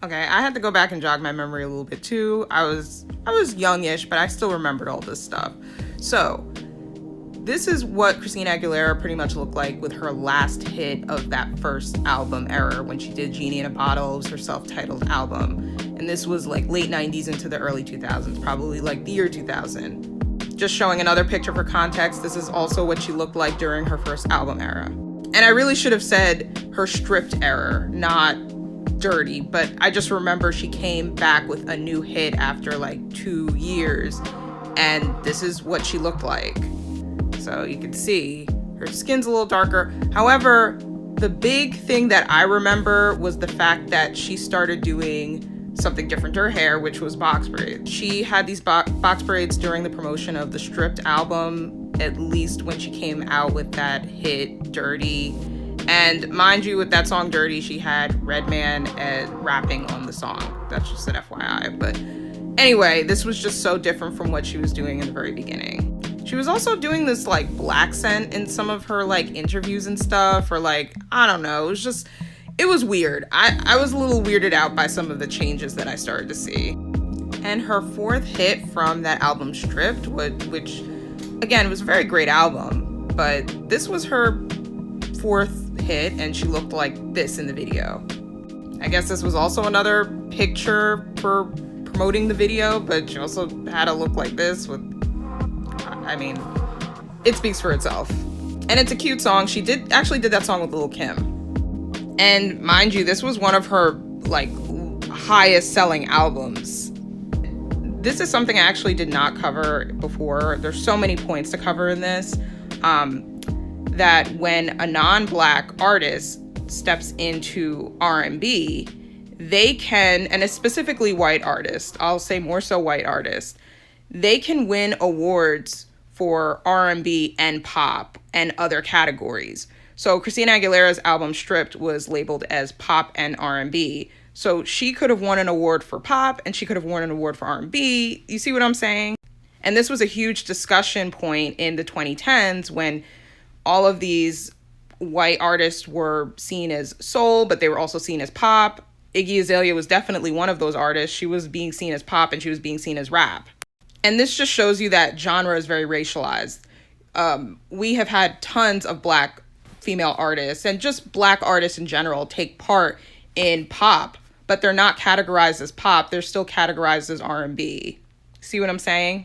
Okay, I had to go back and jog my memory a little bit too. I was youngish, but I still remembered all this stuff. So this is what Christina Aguilera pretty much looked like with her last hit of that first album era, when she did Genie in a Bottle. It was her self-titled album. And this was like late 90s into the early 2000s, probably like the year 2000. Just showing another picture for context, this is also what she looked like during her first album era. And I really should have said her stripped era, not dirty, but I just remember she came back with a new hit after like 2 years, and this is what she looked like. So you can see her skin's a little darker. However, the big thing that I remember was the fact that she started doing something different to her hair, which was box braids. She had these box braids during the promotion of the Stripped album, at least when she came out with that hit Dirty. And mind you, with that song Dirty, she had Redman rapping on the song. That's just an FYI. But anyway, this was just so different from what she was doing in the very beginning. She was also doing this like black scent in some of her like interviews and stuff, or like, I don't know, it was weird. I was a little weirded out by some of the changes that I started to see. And her fourth hit from that album Stripped, which again was a very great album, but this was her fourth hit, and she looked like this in the video. I guess this was also another picture for promoting the video, but she also had a look like this with, I mean, it speaks for itself. And it's a cute song. She actually did that song with Lil' Kim. And mind you, this was one of her like highest selling albums. This is something I actually did not cover before. There's so many points to cover in this. That when a non-Black artist steps into R&B, they can, and it's specifically white artists, I'll say more so white artists, they can win awards for R&B and pop and other categories. So Christina Aguilera's album Stripped was labeled as pop and R&B. So she could have won an award for pop and she could have won an award for R&B. You see what I'm saying? And this was a huge discussion point in the 2010s when all of these white artists were seen as soul, but they were also seen as pop. Iggy Azalea was definitely one of those artists. She was being seen as pop and she was being seen as rap. And this just shows you that genre is very racialized. We have had tons of Black female artists and just Black artists in general take part in pop, but they're not categorized as pop. They're still categorized as R&B. See what I'm saying?